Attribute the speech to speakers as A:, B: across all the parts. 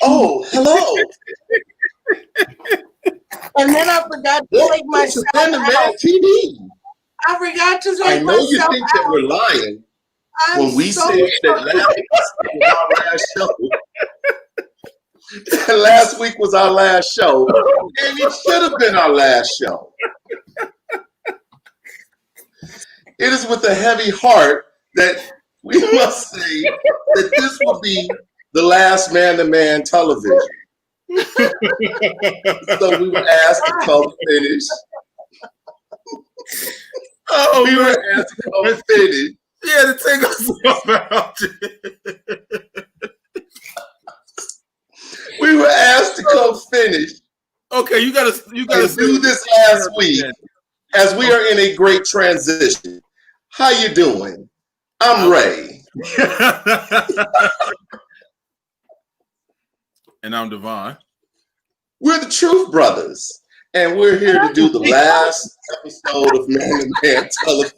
A: Oh, hello.
B: And then I forgot to take myself out.
A: TV.
B: I forgot to take myself out.
A: I know you think that we're lying when we said that last week was our last show, and it should have been our last show. It is with a heavy heart that we must say that this will be the last man-to-man television. So we were asked to come finish. We were asked to come finish.
C: Yeah, to take us out.
A: We were asked to come finish.
C: Okay, you gotta
A: do this last week as we are in a great transition. How you doing? I'm Ray.
C: And I'm Devon.
A: We're the Truth Brothers, and we're here to do the last episode of Man to Man Television.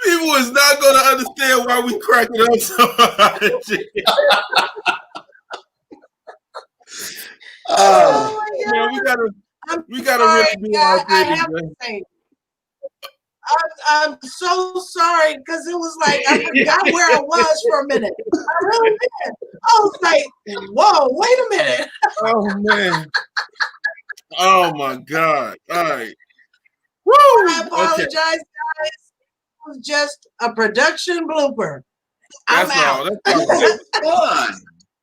C: People is not going to understand why we cracking up so hard. Man, we gotta really do our thing.
B: I have to say, I'm so sorry because it was like I forgot where I was for a minute. I really did. I was like, "Whoa, wait a minute!"
C: Oh man! Oh my God! All right.
B: Woo! I apologize, guys. It was just a production blooper. I'm out.
C: That's fine.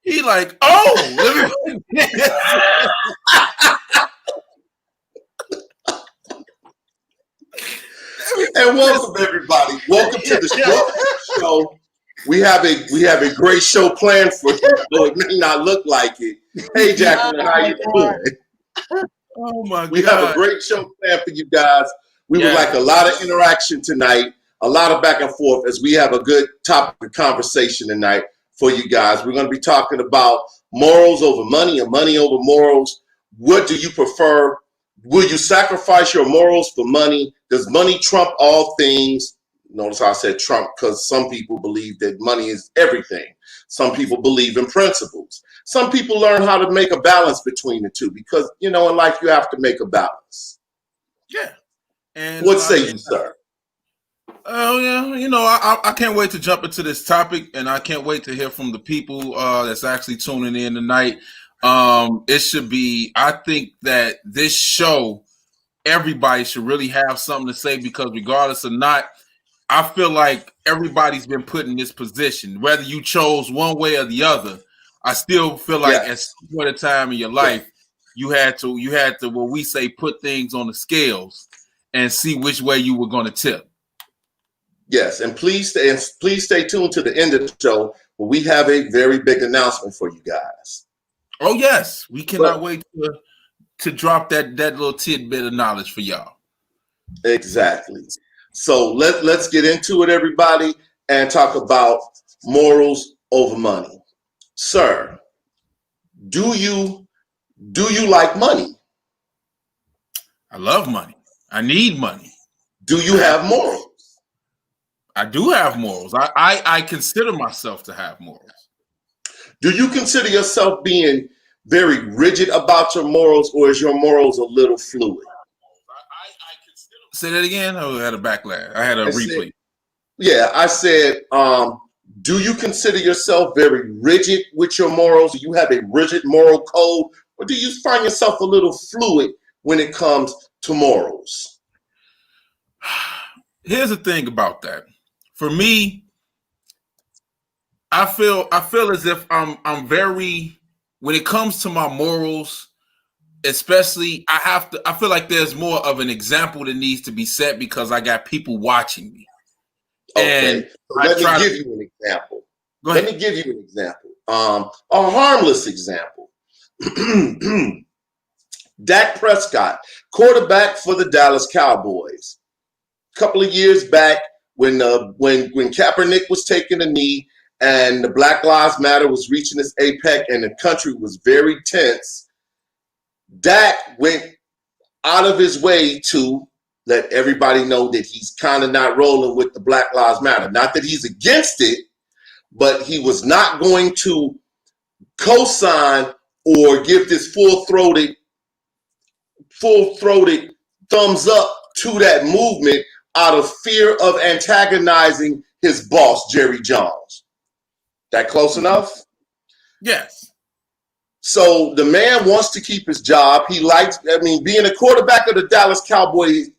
C: He like, oh, let me.
A: And welcome everybody. Welcome to the show. We have a great show planned for you, though it may not look like it. Hey Jacqueline, how you doing?
C: Oh my God.
A: We have a great show planned for you guys. We would like a lot of interaction tonight, a lot of back and forth as we have a good topic of conversation tonight for you guys. We're going to be talking about morals over money and money over morals. What do you prefer? Will you sacrifice your morals for money? Does money trump all things? Notice how I said trump because some people believe that money is everything. Some people believe in principles. Some people learn how to make a balance between the two because, in life you have to make a balance.
C: Yeah. And
A: what say you, sir?
C: Oh, yeah. I can't wait to jump into this topic, and I can't wait to hear from the people that's actually tuning in tonight. It should be, I think that this show, everybody should really have something to say because regardless or not, I feel like everybody's been put in this position. Whether you chose one way or the other, I still feel like at some point in time in your life, you had to, what we say, put things on the scales and see which way you were going to tip.
A: Yes, and please stay tuned to the end of the show where we have a very big announcement for you guys.
C: Oh yes, we cannot wait to drop that little tidbit of knowledge for y'all.
A: Exactly. So let's get into it, everybody, and talk about morals over money. Sir, do you like money?
C: I love money. I need money.
A: Do you have morals?
C: I do have morals. I consider myself to have morals.
A: Do you consider yourself being very rigid about your morals, or is your morals a little fluid?
C: Say that again. Oh, I had a backlash. I had a replay.
A: I said, do you consider yourself very rigid with your morals? Do you have a rigid moral code, or do you find yourself a little fluid when it comes to morals?
C: Here's the thing about that. For me, I feel as if I'm very when it comes to my morals, especially, I feel like there's more of an example that needs to be set because I got people watching me.
A: Okay.
C: And
A: so let me give you an example.
C: Go ahead.
A: Let me give you an example. A harmless example. Dak Prescott, quarterback for the Dallas Cowboys. A couple of years back, when Kaepernick was taking a knee and the Black Lives Matter was reaching its apex and the country was very tense, Dak went out of his way to let everybody know that he's kind of not rolling with the Black Lives Matter. Not that he's against it, but he was not going to co-sign or give this full-throated thumbs up to that movement out of fear of antagonizing his boss, Jerry Jones. That close enough?
C: Yes.
A: So the man wants to keep his job. He likes, being a quarterback of the Dallas Cowboys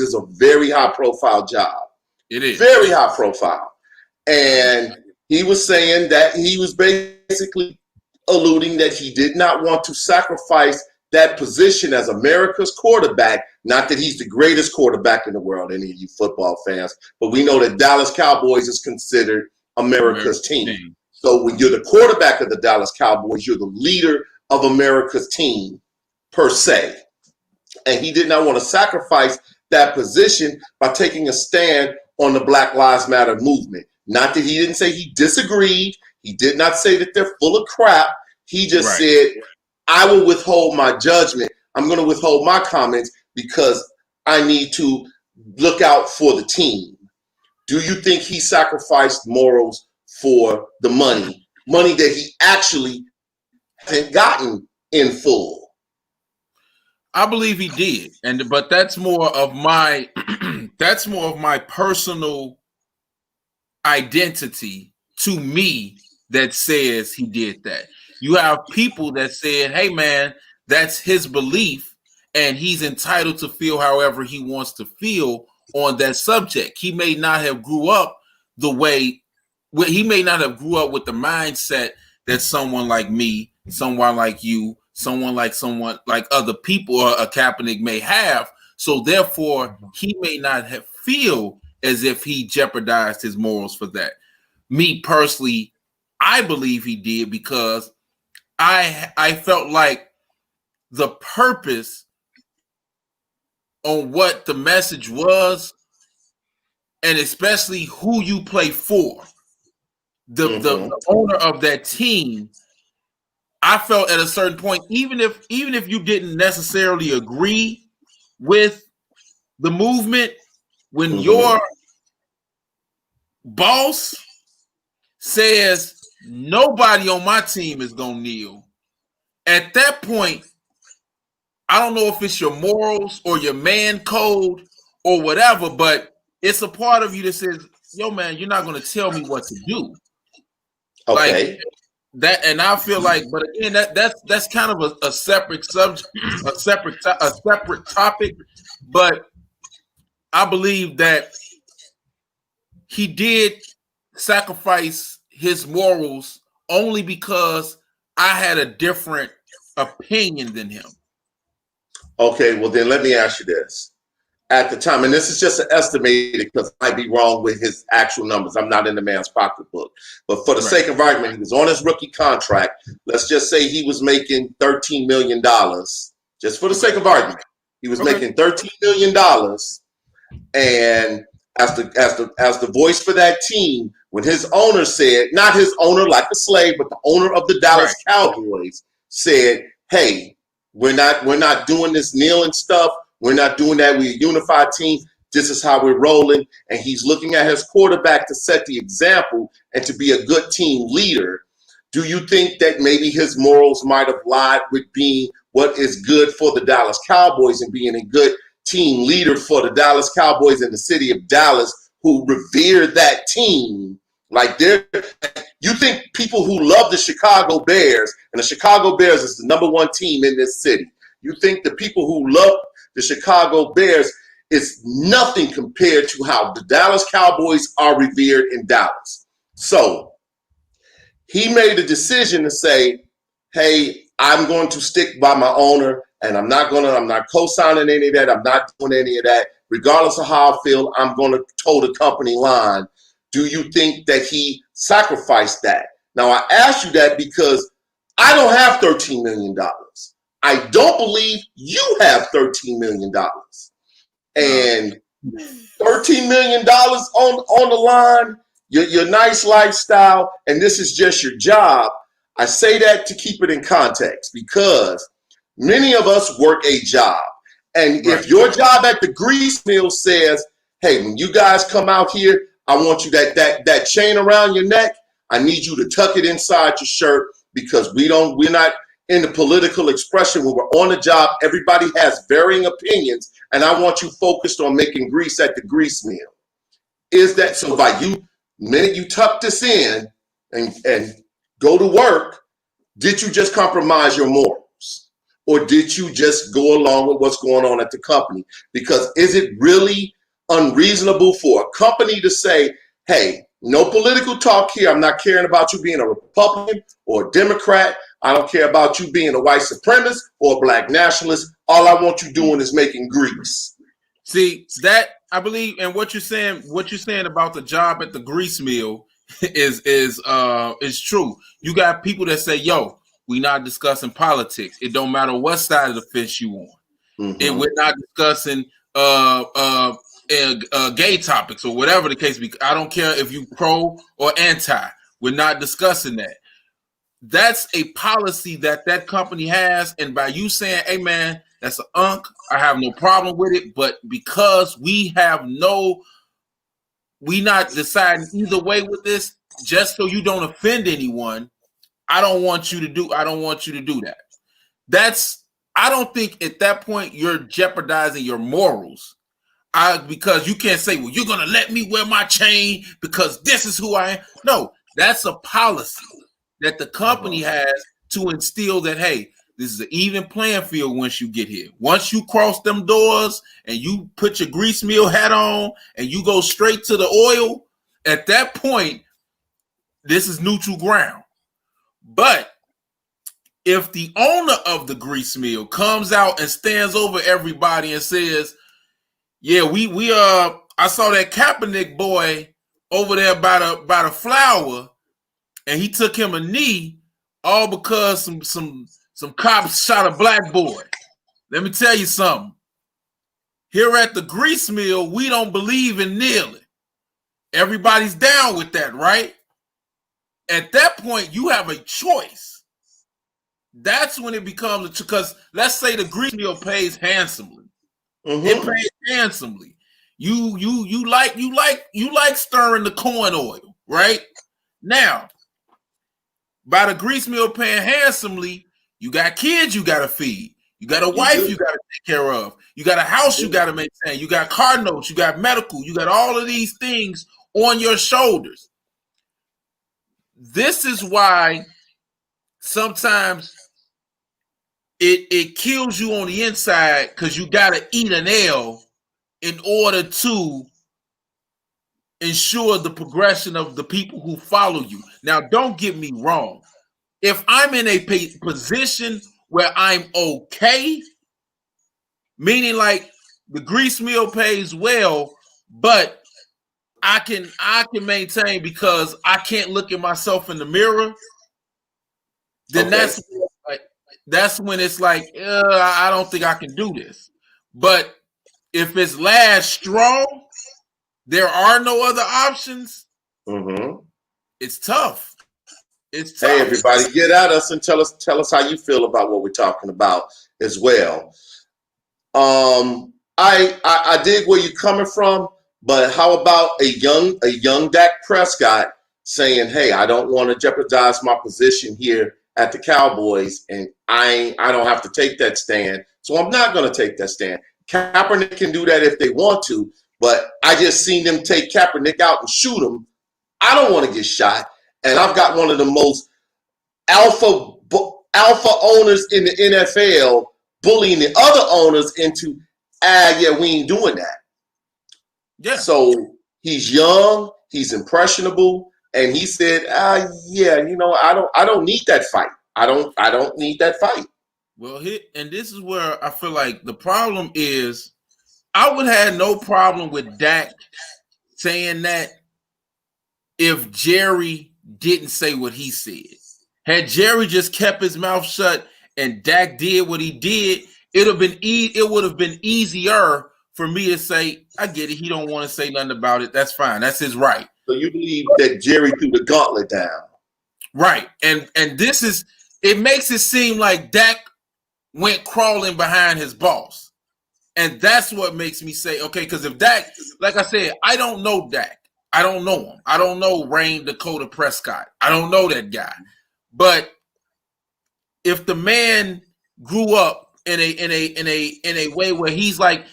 A: is a very high-profile job.
C: It is.
A: Very high profile. And he was saying that he was basically alluding that he did not want to sacrifice that position as America's quarterback. Not that he's the greatest quarterback in the world, any of you football fans, but we know that Dallas Cowboys is considered America's team. So when you're the quarterback of the Dallas Cowboys, you're the leader of America's team per se. And he did not want to sacrifice that position by taking a stand on the Black Lives Matter movement. Not that he didn't say he disagreed. He did not say that they're full of crap. He just said, I will withhold my judgment. I'm going to withhold my comments because I need to look out for the team. Do you think he sacrificed morals for the money that he actually hasn't gotten in full?
C: I believe he did, but that's more of my personal identity to me that says he did that. You have people that said, hey man, that's his belief and he's entitled to feel however he wants to feel on that subject. He may not have grew up with the mindset that someone like me, someone like you, someone like other people or a Kaepernick may have. So therefore, he may not have feel as if he jeopardized his morals for that. Me personally, I believe he did because I felt like the purpose on what the message was, and especially who you play for, the owner of that team. I felt at a certain point, even if you didn't necessarily agree with the movement, when your boss says nobody on my team is gonna kneel, at that point, I don't know if it's your morals or your man code or whatever, but it's a part of you that says, yo man, you're not gonna tell me what to do.
A: Okay.
C: Like that, and I feel like, but again, that's kind of a separate subject, a separate topic. But I believe that he did sacrifice his morals only because I had a different opinion than him.
A: Okay, well then let me ask you this. At the time, and this is just an estimated because I might be wrong with his actual numbers. I'm not in the man's pocketbook. But for the sake of argument, he was on his rookie contract. Let's just say he was making $13 million. Just for the sake of argument. He was making $13 million. And as the voice for that team, when his owner said, not his owner like a slave, but the owner of the Dallas Cowboys said, hey, we're not doing this kneeling stuff. We're not doing that. We're a unified team. This is how we're rolling. And he's looking at his quarterback to set the example and to be a good team leader. Do you think that maybe his morals might have lied with being what is good for the Dallas Cowboys and being a good team leader for the Dallas Cowboys in the city of Dallas who revere that team? Like you think people who love the Chicago Bears, and the Chicago Bears is the #1 team in this city. You think the people who love the Chicago Bears is nothing compared to how the Dallas Cowboys are revered in Dallas. So he made a decision to say, hey, I'm going to stick by my owner, and I'm not co-signing any of that. I'm not doing any of that. Regardless of how I feel, I'm going to toe the company line. Do you think that he sacrificed that? Now, I asked you that because I don't have $13 million. I don't believe you have $13 million. And $13 million on the line, your nice lifestyle, and this is just your job. I say that to keep it in context because many of us work a job. And if your job at the grease mill says, hey, when you guys come out here, I want you that chain around your neck, I need you to tuck it inside your shirt because we're not in the political expression when we're on the job. Everybody has varying opinions, and I want you focused on making grease at the grease mill. Is that so? By you, minute you tuck this in and go to work, did you just compromise your morals, or did you just go along with what's going on at the company? Because is it really unreasonable for a company to say, hey, no political talk here. I'm not caring about you being a Republican or a Democrat. I don't care about you being a white supremacist or a black nationalist. All I want you doing is making grease.
C: See, that I believe, and what you're saying about the job at the grease mill is true. You got people that say, yo, we not discussing politics. It don't matter what side of the fence you on. And we're not discussing gay topics or whatever the case be. I don't care if you pro or anti. We're not discussing that. That's a policy that company has, and by you saying, hey man, that's an unk, I have no problem with it, but because we not deciding either way with this, just so you don't offend anyone, I don't want you to do that. I don't think at that point you're jeopardizing your morals. Because you can't say, well, you're gonna let me wear my chain because this is who I am. No, that's a policy that the company has to instill that, hey, this is an even playing field once you get here. Once you cross them doors and you put your grease mill hat on and you go straight to the oil, at that point, this is neutral ground. But if the owner of the grease mill comes out and stands over everybody and says, yeah, I saw that Kaepernick boy over there by the flower, and he took him a knee, all because some cops shot a black boy. Let me tell you something. Here at the grease mill, we don't believe in kneeling. Everybody's down with that, right? At that point, you have a choice. That's when it becomes because let's say the grease mill pays handsomely. It pays handsomely. You like stirring the corn oil, right? Now, by the grease mill paying handsomely, you got kids you gotta feed. You got a wife you gotta take care of. You got a house you gotta maintain. You got car notes. You got medical. You got all of these things on your shoulders. This is why sometimes it kills you on the inside because you gotta eat an L in order to ensure the progression of the people who follow you. Now, don't get me wrong. If I'm in a position where I'm okay, meaning like the grease mill pays well, but I can maintain because I can't look at myself in the mirror, then that's when it's like, I don't think I can do this. But if it's last straw, there are no other options. It's tough. It's tough.
A: Hey, everybody, get at us and tell us how you feel about what we're talking about as well. I dig where you're coming from, but how about a young Dak Prescott saying, "Hey, I don't want to jeopardize my position here at the Cowboys, and I don't have to take that stand, so I'm not going to take that stand." Kaepernick can do that if they want to, but I just seen them take Kaepernick out and shoot him. I don't want to get shot, and I've got one of the most alpha owners in the NFL bullying the other owners into, yeah, we ain't doing that.
C: Yeah.
A: So he's young, he's impressionable, and he said, yeah, I don't need that fight. I don't need that fight.
C: Well, and this is where I feel like the problem is. I would have no problem with Dak saying that if Jerry didn't say what he said. Had Jerry just kept his mouth shut and Dak did what he did, it would have been easier for me to say, I get it. He don't want to say nothing about it. That's fine. That's his right.
A: So you believe that Jerry threw the gauntlet down.
C: Right. And this is, it makes it seem like Dak went crawling behind his boss. And that's what makes me say, okay, because if Dak, like I said, I don't know Dak. I don't know him. I don't know Rain Dakota Prescott. I don't know that guy. But if the man grew up in a way where he's like,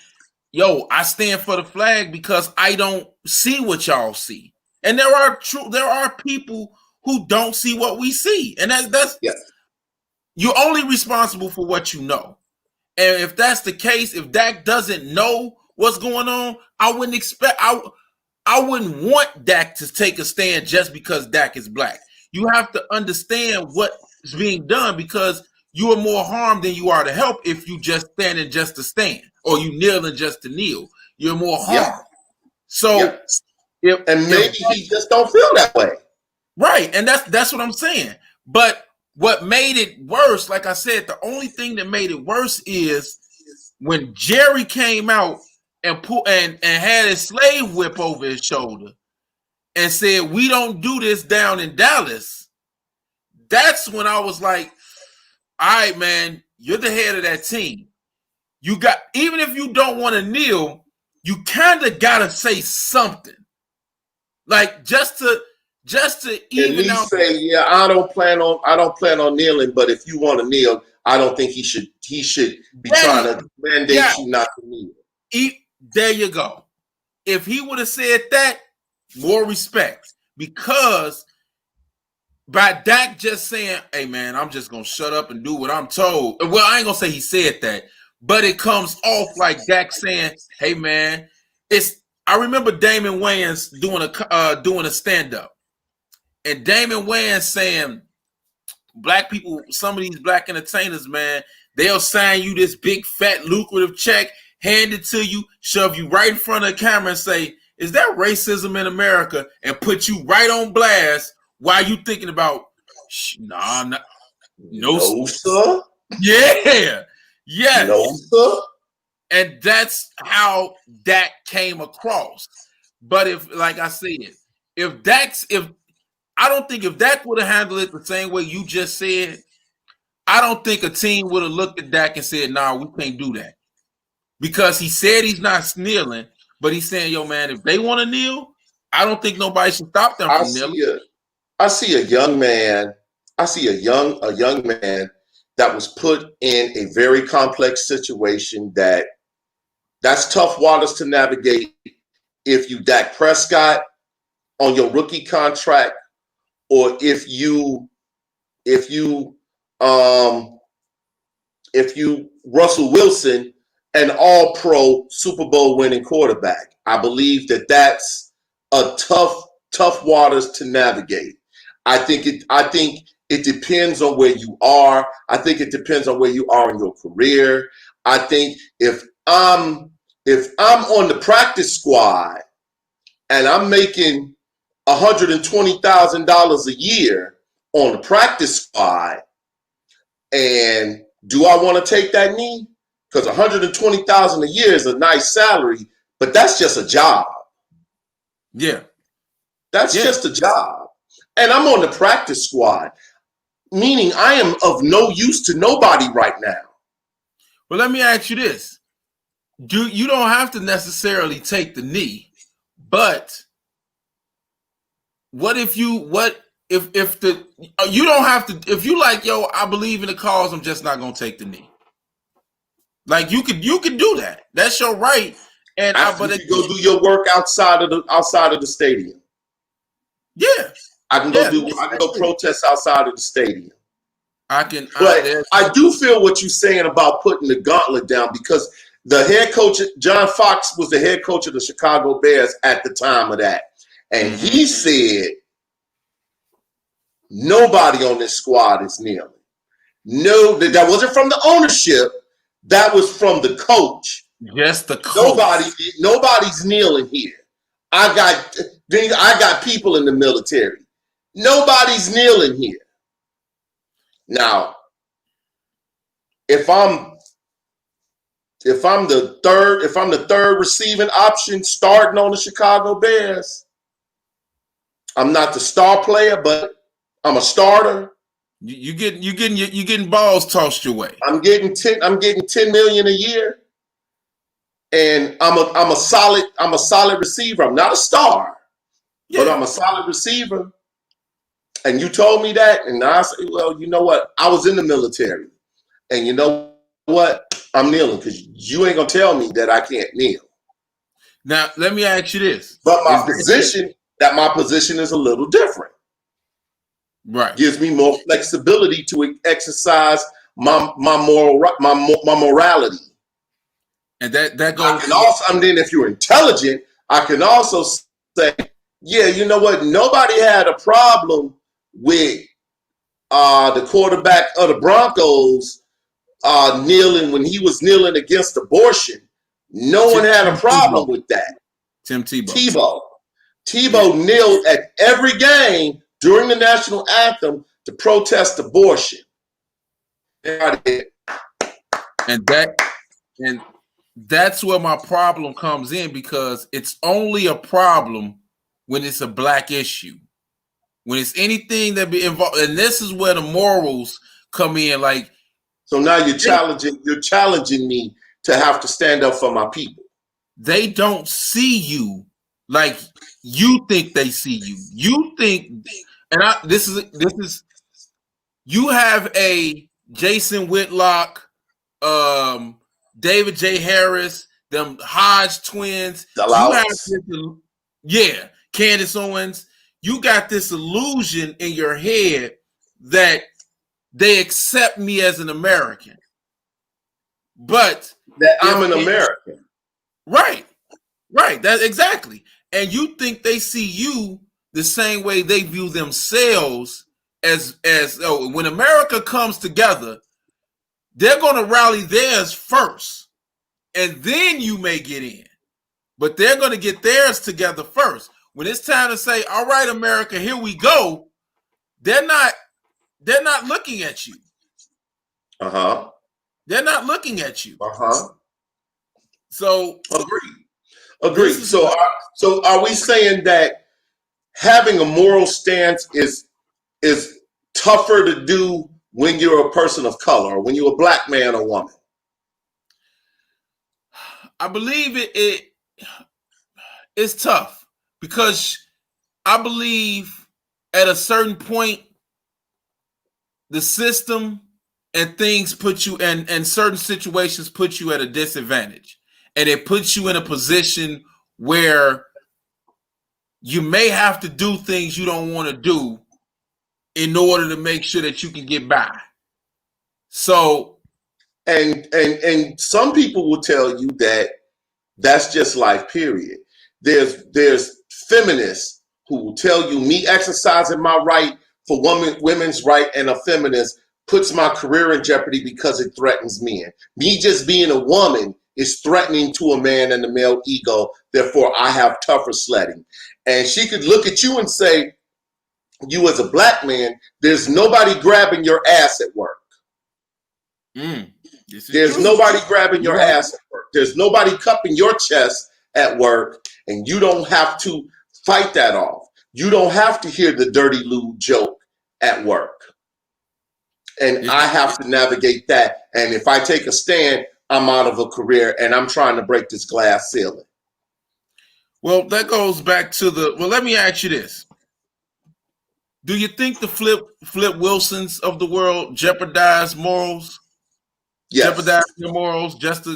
C: yo, I stand for the flag because I don't see what y'all see. And there are people who don't see what we see. And that's
A: yes.
C: You're only responsible for what you know. And if that's the case, if Dak doesn't know what's going on, I wouldn't want Dak to take a stand just because Dak is black. You have to understand what is being done because you are more harm than you are to help if you just standing just to stand or you kneeling just to kneel. You're more harm.
A: Yeah.
C: So
A: yeah. Maybe he just don't feel that way.
C: Right. And that's what I'm saying. But what made it worse, like I said, the only thing that made it worse is when Jerry came out and had his slave whip over his shoulder and said, we don't do this down in Dallas. That's when I was like, all right, man, you're the head of that team. You got, even if you don't want to kneel, you kind of got to say something. Like just to even out.
A: Say, yeah, I don't plan on kneeling, but if you want to kneel, I don't think he should be trying to mandate you not to kneel.
C: There you go. If he would have said that, more respect. Because by Dak just saying, hey man, I'm just gonna shut up and do what I'm told. Well, I ain't gonna say he said that, but it comes off like Dak saying, hey man, I remember Damon Wayans doing a stand-up. And Damon Wayans saying, black people, some of these black entertainers, man, they'll sign you this big, fat, lucrative check, hand it to you, shove you right in front of the camera and say, is that racism in America? And put you right on blast while you thinking about, no,
A: sir.
C: Yeah. Yes.
A: No, sir.
C: And that's how Dak came across. But if, like I said, I don't think if Dak would have handled it the same way you just said, I don't think a team would have looked at Dak and said, nah, we can't do that. Because he said he's not kneeling, but he's saying, yo, man, if they want to kneel, I don't think nobody should stop them from kneeling.
A: I see a young man that was put in a very complex situation that's tough waters to navigate if you Dak Prescott on your rookie contract, or if you Russell Wilson, an all-pro Super Bowl winning quarterback. I believe that's a tough waters to navigate. I think it depends on where you are. I think it depends on where you are in your career. I think if I'm on the practice squad and I'm making $120,000 a year on the practice squad, and do I want to take that knee? Because $120,000 a year is a nice salary, but that's just a job.
C: Yeah,
A: that's just a job, and I'm on the practice squad, meaning I am of no use to nobody right now.
C: Well, let me ask you this: you don't have to necessarily take the knee, but if you don't have to, if you like, yo, I believe in the cause, I'm just not gonna take the knee. Like you could do that. That's your right. And
A: but you go do your work outside of the stadium.
C: Yeah,
A: I can go protest outside of the stadium.
C: But
A: I do feel what you're saying about putting the gauntlet down, because the head coach, John Fox, was the head coach of the Chicago Bears at the time of that. And he said, nobody on this squad is kneeling. No, that wasn't from the ownership. That was from the coach.
C: Yes, the coach.
A: Nobody's kneeling here. I got people in the military. Nobody's kneeling here. Now, if I'm the third receiving option starting on the Chicago Bears, I'm not the star player, but I'm a starter.
C: You getting balls tossed your way.
A: I'm getting 10 million a year, and I'm a solid receiver. I'm not a star, but I'm a solid receiver. And you told me that, and I said, well, you know what? I was in the military, and you know what? I'm kneeling because you ain't gonna tell me that I can't kneel.
C: Now, let me ask you this.
A: But my position is a little different.
C: Right.
A: Gives me more flexibility to exercise my morality.
C: And that goes.
A: I can also, I mean, if you're intelligent, I can also say, yeah, you know what? Nobody had a problem with the quarterback of the Broncos kneeling when he was kneeling against abortion. No one had a problem with that.
C: Tim Tebow.
A: Tebow kneeled at every game during the national anthem to protest abortion.
C: And that's where my problem comes in, because it's only a problem when it's a black issue. When it's anything that be involved, and this is where the morals come in. Like,
A: so now you're challenging me to have to stand up for my people.
C: They don't see you like you think they see you. You think, and this is you have a Jason Whitlock, David J. Harris, them Hodge twins. Candace Owens. You got this illusion in your head that they accept me as an American, but
A: that I'm an American.
C: Right. That's exactly. And you think they see you the same way they view themselves as when America comes together, they're going to rally theirs first, and then you may get in. But they're going to get theirs together first. When it's time to say, all right, America, here we go, they're not looking at you.
A: Uh-huh.
C: They're not looking at you.
A: Uh-huh.
C: So
A: agree. So are we saying that having a moral stance is tougher to do when you're a person of color, or when you're a black man or woman?
C: I believe it's tough, because I believe at a certain point the system and things put you and certain situations put you at a disadvantage. And it puts you in a position where you may have to do things you don't want to do in order to make sure that you can get by. So,
A: and some people will tell you that that's just life, period. There's feminists who will tell you me exercising my right for women's right and a feminist puts my career in jeopardy because it threatens men. Me just being a woman is threatening to a man and the male ego. Therefore, I have tougher sledding. And she could look at you and say, you as a black man, there's nobody grabbing your ass at work. There's nobody grabbing your ass at work. There's nobody cupping your chest at work, and you don't have to fight that off. You don't have to hear the dirty lewd joke at work. And I have to navigate that. And if I take a stand, I'm out of a career, and I'm trying to break this glass ceiling.
C: Well, that goes back to let me ask you this. Do you think the Flip Wilsons of the world jeopardize morals?
A: Yes.
C: Jeopardize your morals just so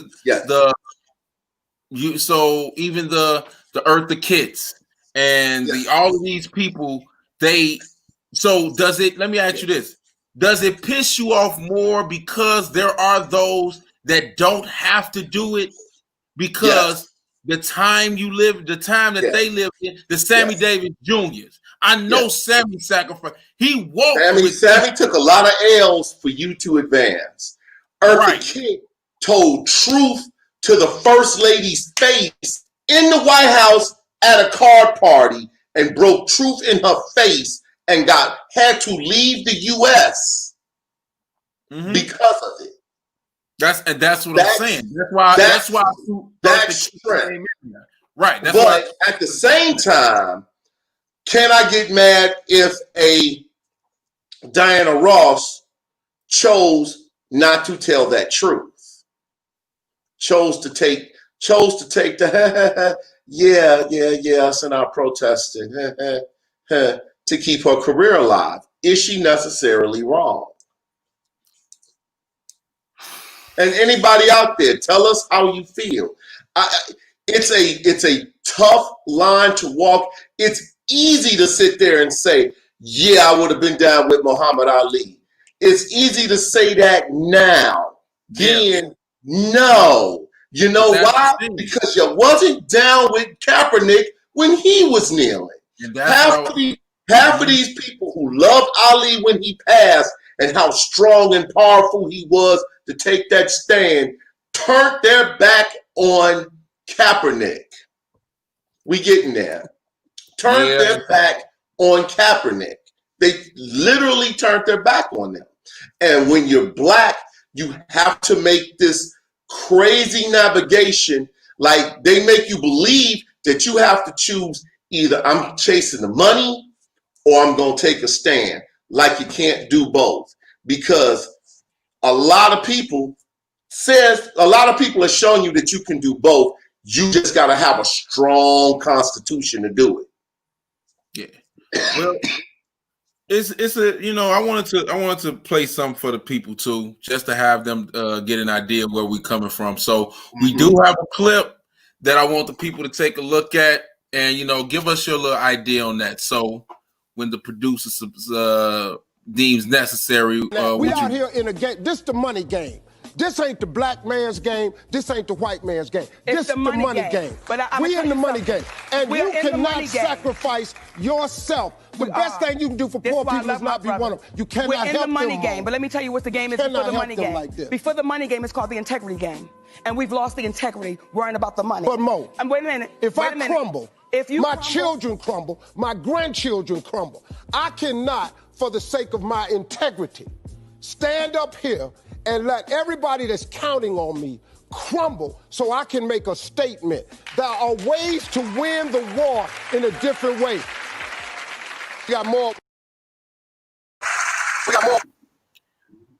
C: even the Eartha Kitts and all of these people, does it, let me ask you this. Does it piss you off more because there are those that don't have to do it because the time that they live in, the Sammy Davis Juniors. I know Sammy sacrificed. He walked.
A: Sammy took a lot of L's for you to advance. Eartha Kitt told truth to the First Lady's face in the White House at a card party and broke truth in her face and had to leave the U.S. because of it.
C: That's what I'm saying. That's why
A: that's strength.
C: Right.
A: But at the same time, can I get mad if a Diana Ross chose not to tell that truth? Chose to take the us and our protesting to keep her career alive. Is she necessarily wrong? And anybody out there, tell us how you feel. It's a tough line to walk. It's easy to sit there and say, yeah, I would have been down with Muhammad Ali. It's easy to say that now. Then, no. You know why? Because you wasn't down with Kaepernick when he was kneeling. Half of these people who loved Ali when he passed and how strong and powerful he was to take that stand turned their back on Kaepernick. We getting there. Turned their back on Kaepernick. They literally turned their back on them. And when you're black, you have to make this crazy navigation. Like they make you believe that you have to choose either I'm chasing the money or I'm going to take a stand. Like you can't do both. Because a lot of people are showing you that you can do both. You just got to have a strong constitution to do it.
C: Yeah. Well, it's I wanted to play something for the people too, just to have them get an idea where we're coming from. So we do have a clip that I want the people to take a look at and give us your little idea on that. So when the producer deems necessary,
D: we out here in a game. This the money game. This ain't the black man's game. This ain't the white man's game. This the money game. But we in the money game. And you cannot sacrifice yourself. The best thing you can do for poor people is not be one of them. You cannot help them.
E: We're in the money game. But let me tell you what the game is before the money game. Before the money game, it's called the integrity game. And we've lost the integrity worrying about the money.
D: But Mo,
E: and wait a minute.
D: If I crumble, my children crumble, my grandchildren crumble. I cannot, for the sake of my integrity, stand up here and let everybody that's counting on me crumble so I can make a statement. There are ways to win the war in a different way. We got more.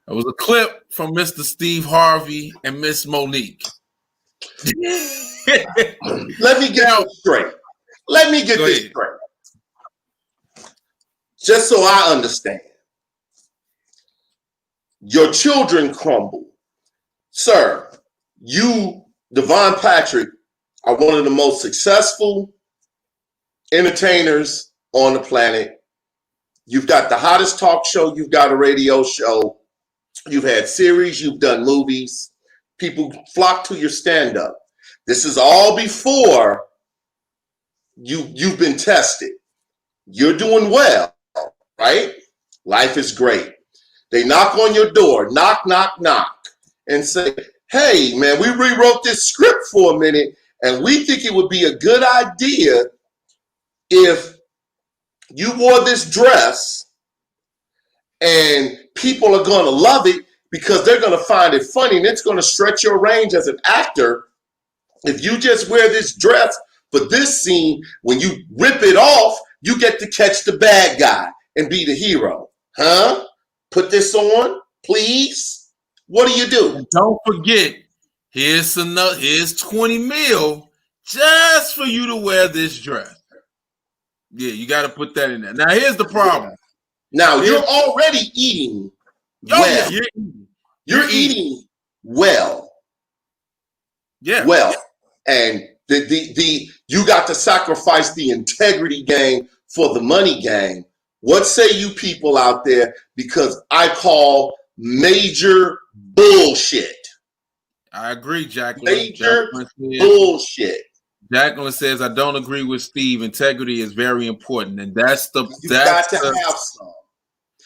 C: It was a clip from Mr. Steve Harvey and Miss Monique.
A: Let me get this straight. Just so I understand. Your children crumble. Sir, you, Devon Patrick, are one of the most successful entertainers on the planet. You've got the hottest talk show. You've got a radio show. You've had series. You've done movies. People flock to your stand-up. This is all before you've been tested. You're doing well, right? Life is great. They knock on your door, knock, and say, hey, man, we rewrote this script for a minute, and we think it would be a good idea if you wore this dress, and people are going to love it because they're going to find it funny, and it's going to stretch your range as an actor. If you just wear this dress for this scene, when you rip it off, you get to catch the bad guy and be the hero. Huh? Put this on, please. What do?
C: And don't forget, here's 20 mil just for you to wear this dress. Yeah, you got to put that in there. Now, here's the problem.
A: Now, you're already eating well.
C: Yeah,
A: you're eating well.
C: Yeah.
A: Well, and you got to sacrifice the integrity game for the money game. What say you people out there? Because I call major bullshit.
C: I agree, Jacqueline.
A: Major bullshit.
C: Jacqueline says, I don't agree with Steve. Integrity is very important. And that's the
A: You got to have some.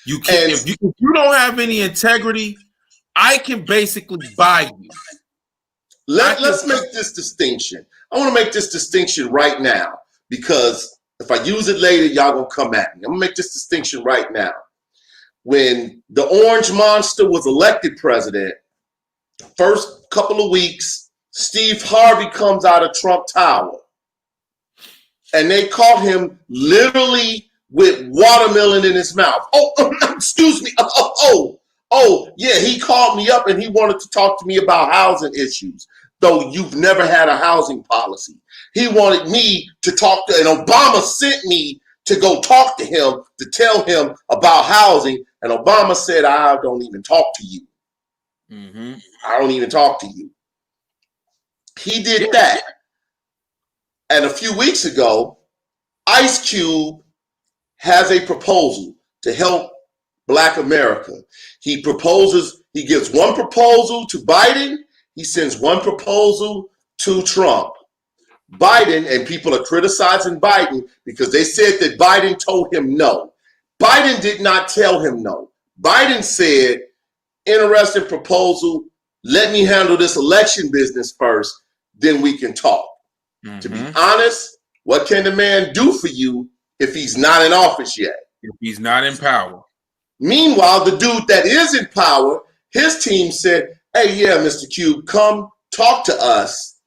C: You can if you don't have any integrity, I can basically buy you.
A: Let's make this distinction. I want to make this distinction right now, because if I use it later, y'all gonna come at me. I'm gonna make this distinction right now. When the Orange Monster was elected president, first couple of weeks, Steve Harvey comes out of Trump Tower, and they caught him literally with watermelon in his mouth. Oh, excuse me. Oh, yeah, he called me up and he wanted to talk to me about housing issues, though you've never had a housing policy. He wanted me to talk to, and Obama sent me to go talk to him, to tell him about housing, and Obama said, I don't even talk to you. I don't even talk to you. He did that. And a few weeks ago, Ice Cube has a proposal to help Black America. He gives one proposal to Biden. He sends one proposal to Trump. Biden, and people are criticizing Biden because they said that Biden told him no. Biden did not tell him no. Biden said, interesting proposal. Let me handle this election business first, then we can talk. To be honest, what can the man do for you if he's not in office yet?
C: If he's not in power.
A: Meanwhile, the dude that is in power, his team said, hey, yeah, Mr. Cube, come talk to us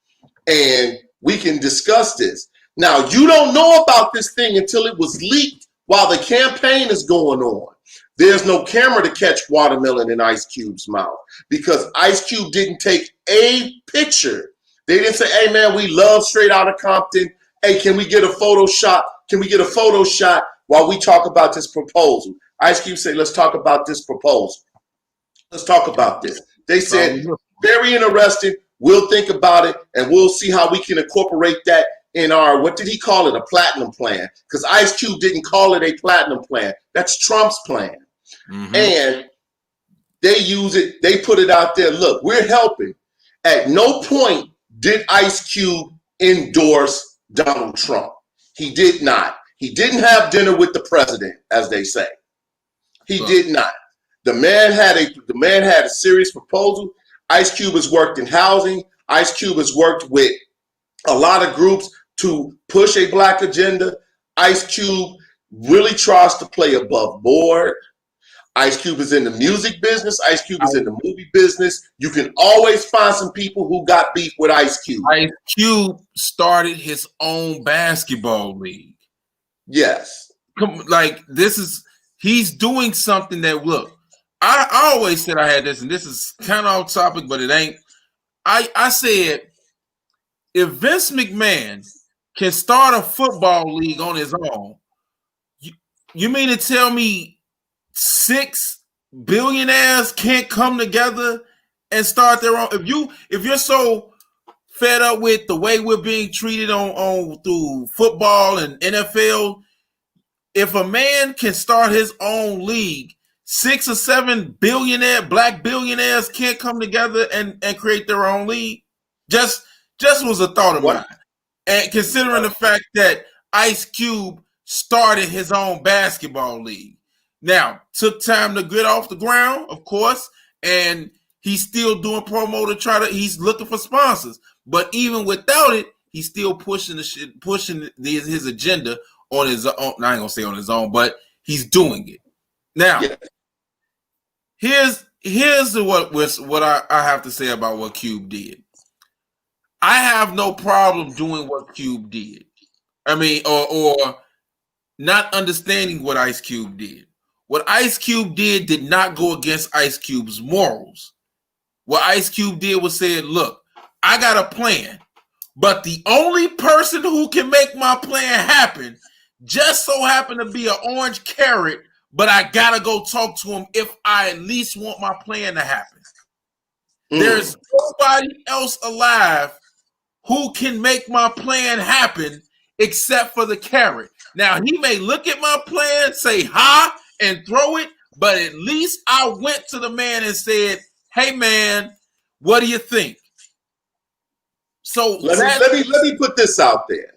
A: and we can discuss this. Now, you don't know about this thing until it was leaked while the campaign is going on. There's no camera to catch watermelon in Ice Cube's mouth because Ice Cube didn't take a picture. They didn't say, hey, man, we love Straight Outta Compton. Hey, can we get a photo shot? Can we get a photo shot while we talk about this proposal? Ice Cube said, let's talk about this proposal. Let's talk about this. They said, very interesting. We'll think about it, and we'll see how we can incorporate that in our, what did he call it, a platinum plan? Because Ice Cube didn't call it a platinum plan. That's Trump's plan. And they use it, they put it out there. Look, we're helping. At no point did Ice Cube endorse Donald Trump. He did not. He didn't have dinner with the president, as they say. He did not. The man had a serious proposal. Ice Cube has worked in housing. Ice Cube has worked with a lot of groups to push a Black agenda. Ice Cube really tries to play above board. Ice Cube is in the music business. Ice Cube is in the movie business. You can always find some people who got beef with Ice Cube.
C: Ice Cube started his own basketball league.
A: Yes.
C: He's doing something that, look, I always said I had this, and this is kind of off topic, but it ain't. I said, if Vince McMahon can start a football league on his own, you mean to tell me 6 billionaires can't come together and start their own? If you're so fed up with the way we're being treated on through football and NFL, if a man can start his own league, 6 or 7 Black billionaires can't come together and create their own league. Just was a thought of mine. And considering the fact that Ice Cube started his own basketball league. Now, took time to get off the ground, of course, and he's still doing promo to he's looking for sponsors. But even without it, he's still pushing his agenda on his own. I ain't gonna say on his own, but he's doing it. Now, here's what I have to say about what Cube did. I have no problem doing what Cube did. I mean, or not understanding what Ice Cube did. What Ice Cube did not go against Ice Cube's morals. What Ice Cube did was said, look, I got a plan, but the only person who can make my plan happen just so happened to be an orange carrot, but I gotta go talk to him if I at least want my plan to happen. There's nobody else alive who can make my plan happen except for the carrot. Now, he may look at my plan, say ha, and throw it, but at least I went to the man and said, hey, man, what do you think? So
A: let me put this out there.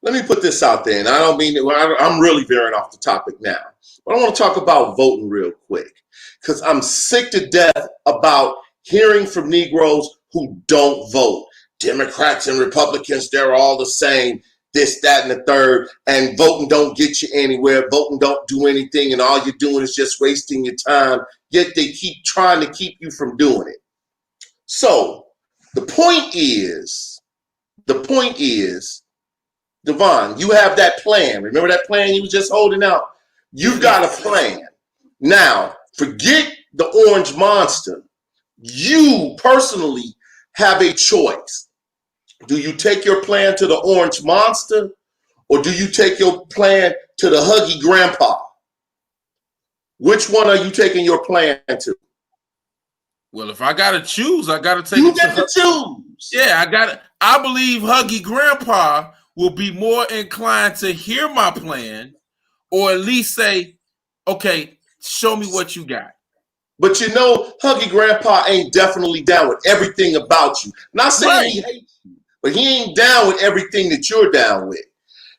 A: Let me put this out there, and I don't mean I'm really veering off the topic now, but I want to talk about voting real quick because I'm sick to death about hearing from Negroes who don't vote. Democrats and Republicans, they're all the same. This, that, and the third, and voting don't get you anywhere. Voting don't do anything, and all you're doing is just wasting your time. Yet they keep trying to keep you from doing it. So the point is, Devon, you have that plan. Remember that plan you was just holding out? You've got a plan. Now, forget the orange monster. You personally have a choice. Do you take your plan to the orange monster, or do you take your plan to the huggy grandpa? Which one are you taking your plan to?
C: Well, if I gotta choose, I gotta take.
A: You get to choose.
C: Yeah, I believe huggy grandpa will be more inclined to hear my plan, or at least say, "Okay, show me what you got."
A: But you know, huggy grandpa ain't definitely down with everything about you. Not saying he hates you, but he ain't down with everything that you're down with.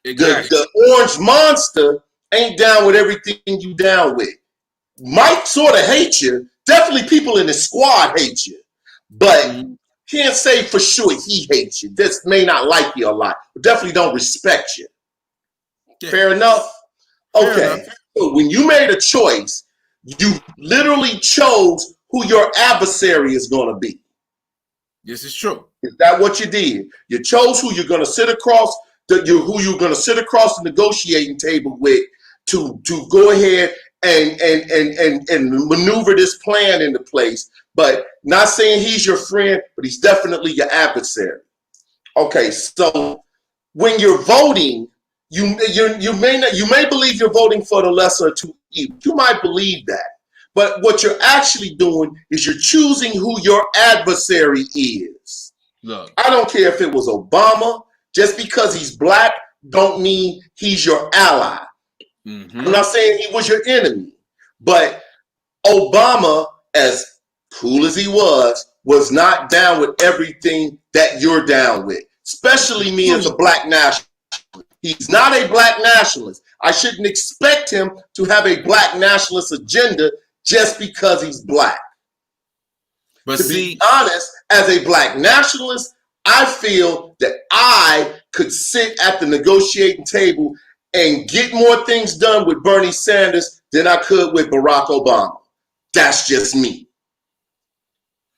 A: Exactly. The orange monster ain't down with everything you down with. Mike sort of hates you. Definitely people in the squad hate you. But can't say for sure he hates you. This may not like you a lot, but definitely don't respect you. Yeah. Fair enough? Okay. Fair enough. So when you made a choice, you literally chose who your adversary is going to be.
C: This is true.
A: Is that what you did? You chose who you're going to sit across the negotiating table with to go ahead and maneuver this plan into place. But not saying he's your friend, but he's definitely your adversary. Okay, so when you're voting, you may believe you're voting for the lesser of two evils. You might believe that. But what you're actually doing is you're choosing who your adversary is.
C: Look,
A: I don't care if it was Obama. Just because he's black don't mean he's your ally. Mm-hmm. I'm not saying he was your enemy. But Obama, as cool as he was not down with everything that you're down with. Especially me as a black nationalist. He's not a black nationalist. I shouldn't expect him to have a black nationalist agenda just because he's black. But to be honest, as a black nationalist, I feel that I could sit at the negotiating table and get more things done with Bernie Sanders than I could with Barack Obama. That's just me.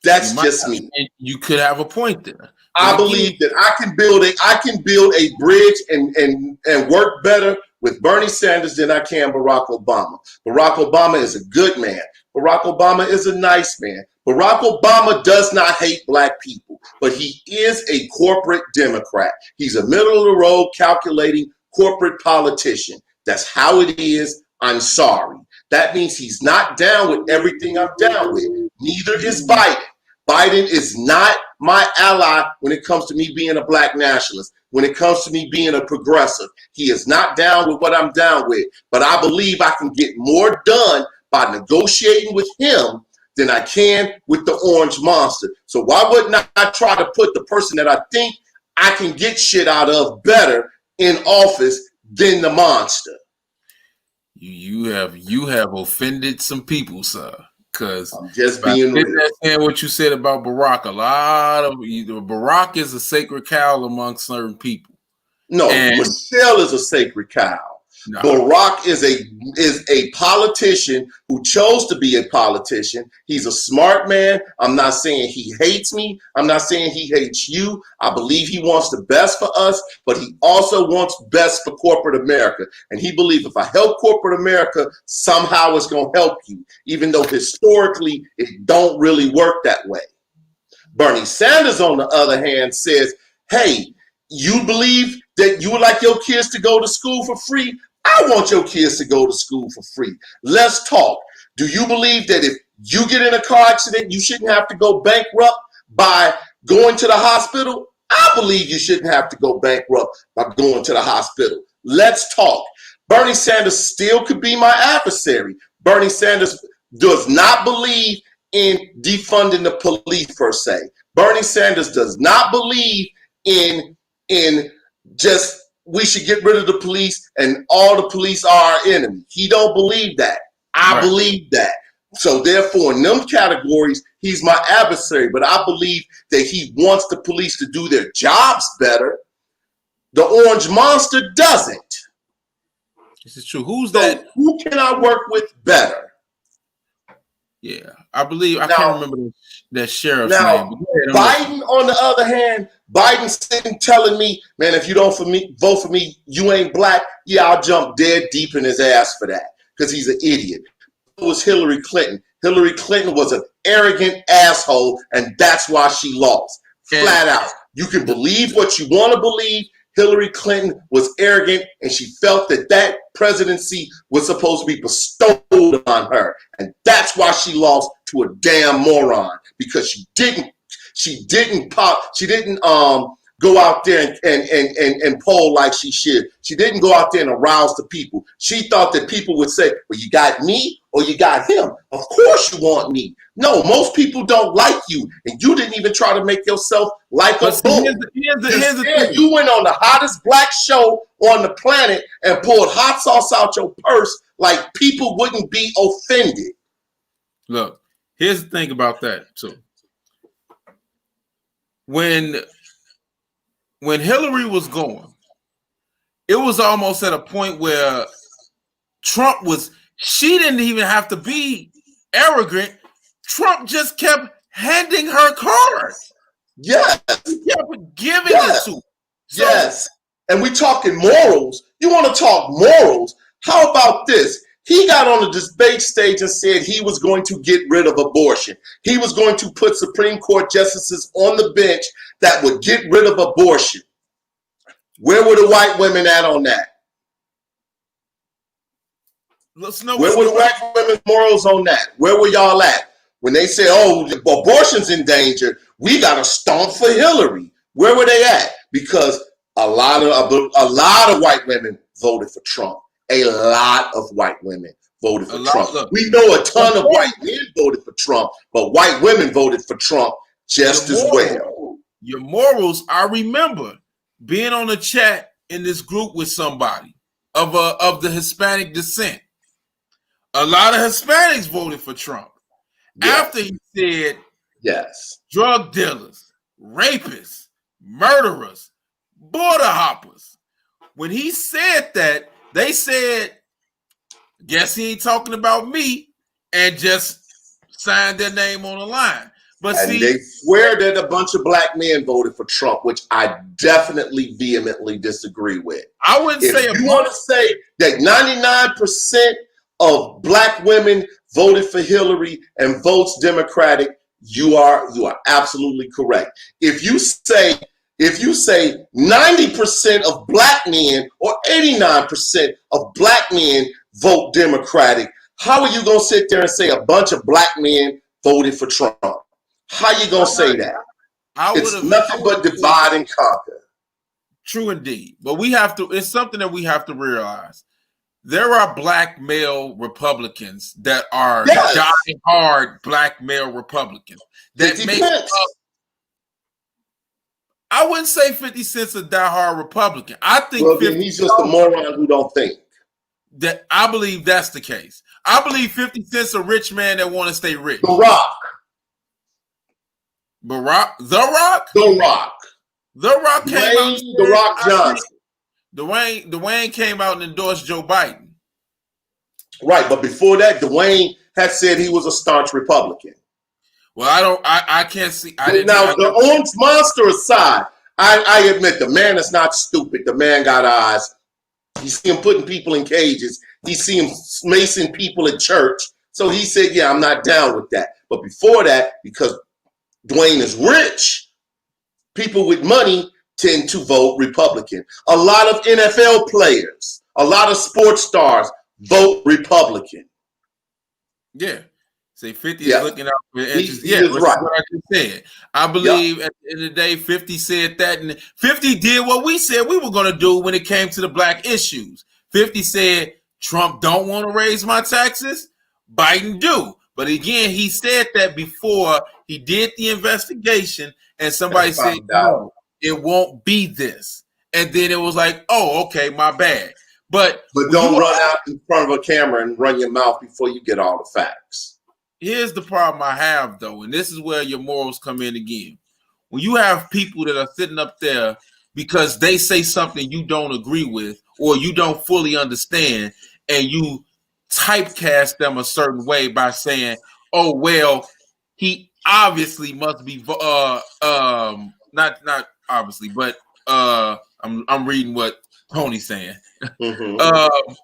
A: That's just me.
C: You could have a point there.
A: I believe that I can build a bridge and work better with Bernie Sanders than I can Barack Obama. Barack Obama is a good man. Barack Obama is a nice man. Barack Obama does not hate black people, but he is a corporate Democrat. He's a middle-of-the-road calculating corporate politician. That's how it is. I'm sorry. That means he's not down with everything I'm down with. Neither is Biden. Biden is not my ally when it comes to me being a black nationalist, when it comes to me being a progressive. He is not down with what I'm down with. But I believe I can get more done by negotiating with him than I can with the orange monster. So why wouldn't I try to put the person that I think I can get shit out of better in office than the monster?
C: You have offended some people, sir. Because
A: I'm just being real.
C: And what you said about Barack, a lot of Barack is a sacred cow among certain people.
A: No, Michelle is a sacred cow. No. Barack is a politician who chose to be a politician. He's a smart man. I'm not saying he hates me. I'm not saying he hates you. I believe he wants the best for us, but he also wants best for corporate America. And he believes if I help corporate America, somehow it's going to help you, even though historically it don't really work that way. Bernie Sanders, on the other hand, says, hey, you believe that you would like your kids to go to school for free? I want your kids to go to school for free. Let's talk. Do you believe that if you get in a car accident, you shouldn't have to go bankrupt by going to the hospital? I believe you shouldn't have to go bankrupt by going to the hospital. Let's talk. Bernie Sanders still could be my adversary. Bernie Sanders does not believe in defunding the police per se. Bernie Sanders does not believe in just we should get rid of the police and all the police are our enemy. He don't believe that. I believe that. So therefore, in them categories, he's my adversary. But I believe that he wants the police to do their jobs better. The Orange Monster doesn't.
C: This is true. Who's that?
A: Who can I work with better?
C: Yeah, I believe I can't remember that sheriff's
A: now,
C: name.
A: Biden, on the other hand, Biden's sitting telling me, man, if you don't vote for me, you ain't black. Yeah, I'll jump dead deep in his ass for that because he's an idiot. It was Hillary Clinton. Hillary Clinton was an arrogant asshole, and that's why she lost. Flat out. You can believe what you want to believe. Hillary Clinton was arrogant, and she felt that that presidency was supposed to be bestowed on her. And that's why she lost to a damn moron, because she didn't go out there and poll like she should. She didn't go out there and arouse the people. She thought that people would say, well, you got me or you got him. Of course you want me. No, most people don't like you. And you didn't even try to make yourself like a bull. Here's the thing. You went on the hottest black show on the planet and poured hot sauce out your purse like people wouldn't be offended.
C: Look, here's the thing about that, too. When Hillary was going, it was almost at a point where she didn't even have to be arrogant. Trump just kept handing her cards.
A: Yes.
C: He kept giving it to her. So,
A: yes. And we talking morals. You want to talk morals? How about this? He got on the debate stage and said he was going to get rid of abortion. He was going to put Supreme Court justices on the bench that would get rid of abortion. Where were the white women at on that? Where were the white women's morals on that? Where were y'all at? When they said, oh, abortion's in danger, we got to stomp for Hillary. Where were they at? Because a lot of white women voted for Trump. A lot of white women voted for Trump. We know a ton of white men voted for Trump, but white women voted for Trump just as well.
C: Your morals, I remember being on a chat in this group with somebody of the Hispanic descent. A lot of Hispanics voted for Trump. Yes. After he said,
A: yes,
C: drug dealers, rapists, murderers, border hoppers. When he said that, they said, guess he ain't talking about me, and just signed their name on the line. But
A: and they swear that a bunch of black men voted for Trump, which I definitely vehemently disagree with.
C: I wouldn't say
A: if you want to say that 99% of black women voted for Hillary and votes Democratic, you are absolutely correct. If you say 90% of black men or 89% of black men vote Democratic, how are you going to sit there and say a bunch of black men voted for Trump? How you going to say that? It's nothing but divide and conquer.
C: True indeed. But it's something that we have to realize. There are black male Republicans that are die-hard black male Republicans. That make up, I wouldn't say 50 Cent's a die-hard Republican. I think
A: he's just a moron who don't think.
C: That I believe that's the case. I believe 50 Cent's a rich man that want to stay rich.
A: The Rock.
C: The Rock came out.
A: The Rock Johnson.
C: Dwayne came out and endorsed Joe Biden.
A: Right, but before that, Dwayne had said he was a staunch Republican.
C: Well, I can't see.
A: The Orange Monster aside, I admit the man is not stupid. The man got eyes. You see him putting people in cages. You see him macing people at church. So he said, yeah, I'm not down with that. But before that, because Dwayne is rich, people with money tend to vote Republican. A lot of NFL players, a lot of sports stars vote Republican.
C: Yeah. Say 50 is looking out for interest.
A: He is right.
C: What I just said. I believe at the end of the day, 50 said that, and 50 did what we said we were going to do when it came to the black issues. 50 said, Trump don't want to raise my taxes. Biden do. But again, he said that before he did the investigation, and somebody said, no, it won't be this. And then it was like, oh, okay, my bad. But
A: don't run out in front of a camera and run your mouth before you get all the facts.
C: Here's the problem I have, though, and this is where your morals come in again. When you have people that are sitting up there because they say something you don't agree with or you don't fully understand, and you typecast them a certain way by saying, oh, well, he obviously must be not obviously, but I'm reading what Tony's saying.
A: Mm-hmm.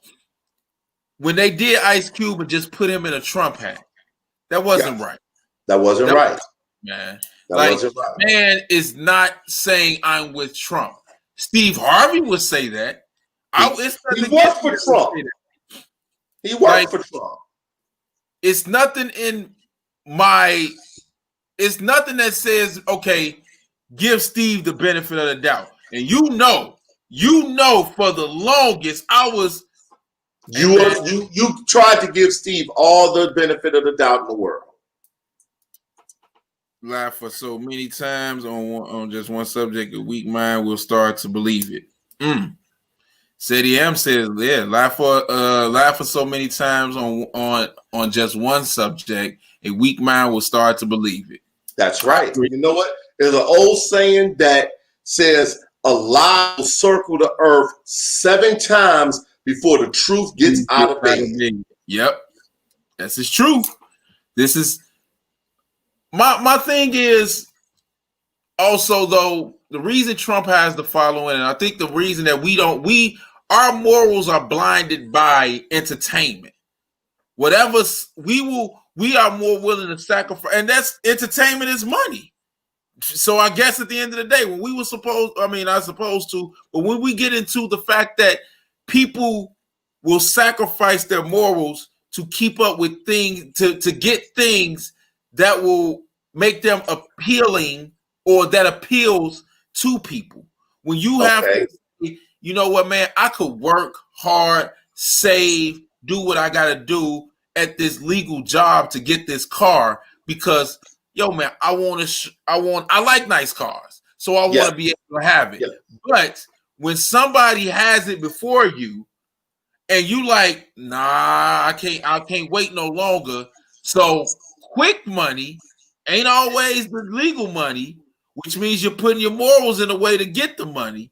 C: When they did Ice Cube and just put him in a Trump hat, that wasn't right.
A: That wasn't right,
C: man.
A: That wasn't right.
C: Man is not saying I'm with Trump. Steve Harvey would say that.
A: He worked for Trump. He worked for Trump.
C: It's nothing in my. It's nothing that says, okay, give Steve the benefit of the doubt. And you know for the longest I was.
A: You tried to give Steve all the benefit of the doubt in the world.
C: Lie for so many times on just one subject, a weak mind will start to believe it. Sadie M says, yeah, lie for so many times on just one subject, a weak mind will start to believe it.
A: That's right. You know what? There's an old saying that says a lie will circle the earth 7 times before the truth gets out of bed.
C: Yep. This is true. This is my thing is also, though, the reason Trump has the following, and I think the reason that our morals are blinded by entertainment. Whatever we are more willing to sacrifice, and that's entertainment is money. So I guess at the end of the day, when we were not supposed to, but when we get into the fact that people will sacrifice their morals to keep up with things, to get things that will make them appealing or that appeals to people. When you have to, you know what, man, I could work hard, save, do what I got to do at this legal job to get this car because, yo, man, I like nice cars. So I want to be able to have it. Yeah. But when somebody has it before you and you like, nah, I can't wait no longer. So quick money ain't always the legal money, which means you're putting your morals in a way to get the money.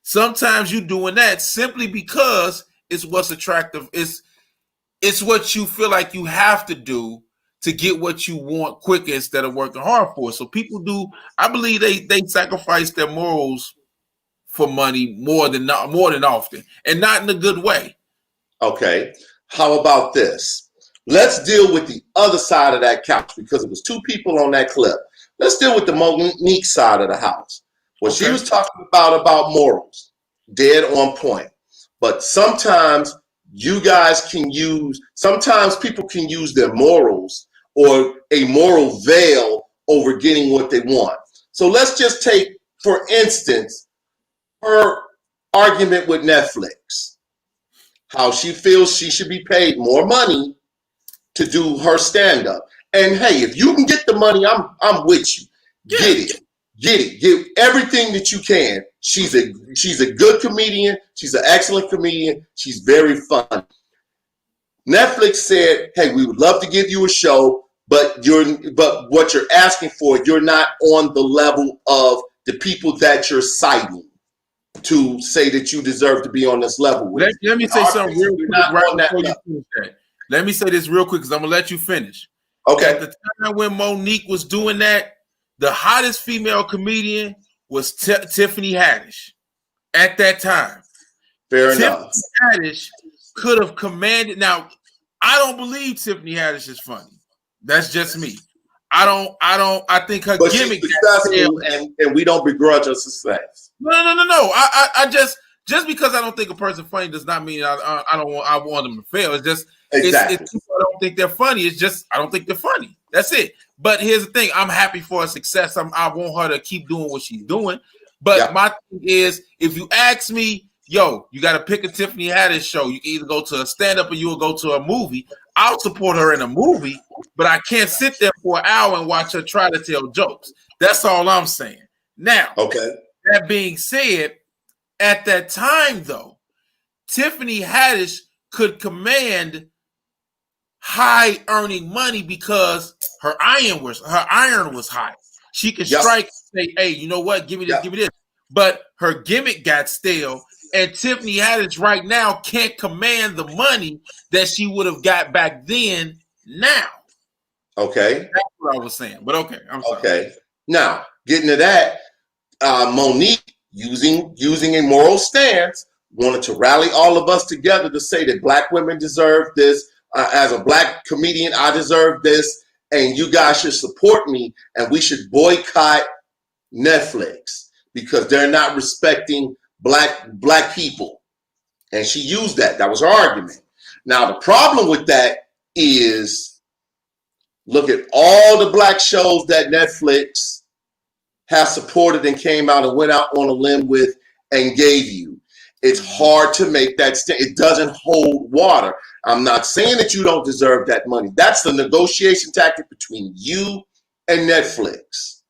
C: Sometimes you're doing that simply because it's what's attractive. It's what you feel like you have to do to get what you want quick instead of working hard for it. So people do, I believe they sacrifice their morals for money more than often, and not in a good way. Okay.
A: How about this? Let's deal with the other side of that couch because it was 2 people on that clip. Let's deal with the Monique side of the house. What she was talking about morals, dead on point. But sometimes sometimes people can use their morals or a moral veil over getting what they want. So let's just take, for instance, her argument with Netflix, how she feels she should be paid more money to do her stand-up. And hey, if you can get the money, I'm with you. Get it. Get everything that you can. She's a good comedian. She's an excellent comedian. She's very fun. Netflix said, hey, we would love to give you a show, but what you're asking for, you're not on the level of the people that you're citing to say that you deserve to be on this level with.
C: Let me say something real quick right before you finish that. Let me say this real quick because I'm going to let you finish.
A: Okay.
C: At the time when Monique was doing that, the hottest female comedian was Tiffany Haddish at that time.
A: Fair enough.
C: Tiffany Haddish could have commanded. Now, I don't believe Tiffany Haddish is funny. That's just me. I think her gimmick
A: is successful, and we don't begrudge her success.
C: No. I just because I don't think a person funny does not mean I want them to fail. It's just
A: exactly.
C: It's people I don't think they're funny. It's just I don't think they're funny. That's it. But here's the thing: I'm happy for her success. I want her to keep doing what she's doing. But my thing is, if you ask me, yo, you got to pick a Tiffany Haddish show. You can either go to a stand-up or you will go to a movie. I'll support her in a movie, but I can't sit there for an hour and watch her try to tell jokes. That's all I'm saying. Now,
A: okay.
C: That being said, at that time, though, Tiffany Haddish could command high earning money because her iron was high. She could strike and say, hey, you know what? Give me this, give me this. But her gimmick got stale, and Tiffany Haddish right now can't command the money that she would have got back then now.
A: Okay.
C: That's what I was saying. But okay, I'm sorry.
A: Okay. Now, getting to that, Monique, using a moral stance, wanted to rally all of us together to say that Black women deserve this. As a Black comedian, I deserve this, and you guys should support me, and we should boycott Netflix because they're not respecting black people. And she used that. That was her argument. Now, the problem with that is, look at all the Black shows that Netflix has supported and came out and went out on a limb with and gave you. It's hard to make that it doesn't hold water. I'm not saying that you don't deserve that money. That's the negotiation tactic between you and Netflix.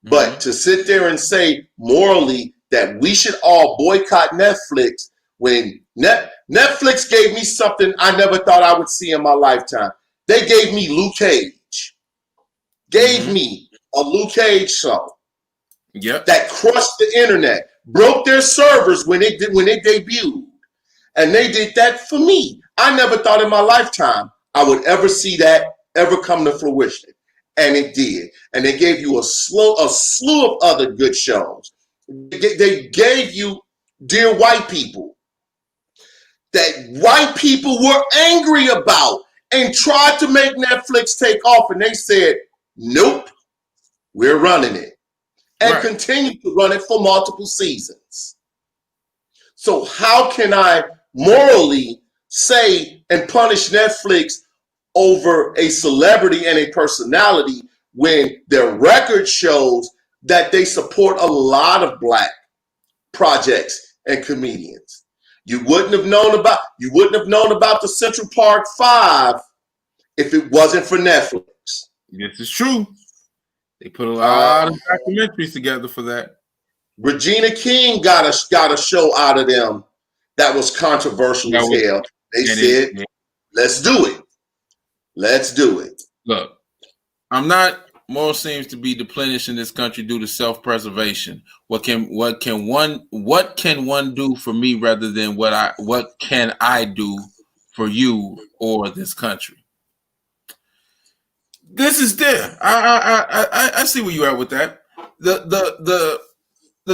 A: But to sit there and say morally that we should all boycott Netflix when Netflix gave me something I never thought I would see in my lifetime. They gave me Luke Cage. Gave me a Luke Cage show. That crushed the internet, broke their servers when it debuted. And they did that for me. I never thought in my lifetime I would ever see that ever come to fruition. And it did. And they gave you a slew of other good shows. They gave you Dear White People that white people were angry about and tried to make Netflix take off. And they said, nope, we're running it. And continue to run it for multiple seasons. So how can I morally say and punish Netflix over a celebrity and a personality when their record shows that they support a lot of Black projects and comedians? You wouldn't have known about the Central Park 5 if it wasn't for Netflix.
C: This is true. They put a lot of documentaries together for that.
A: Regina King got a show out of them that was controversial as hell. They said, let's do it. Let's do it.
C: Look, moral seems to be depleted in this country due to self-preservation. What can one do for me rather than what can I do for you or this country? This is there. I see where you're at with that. The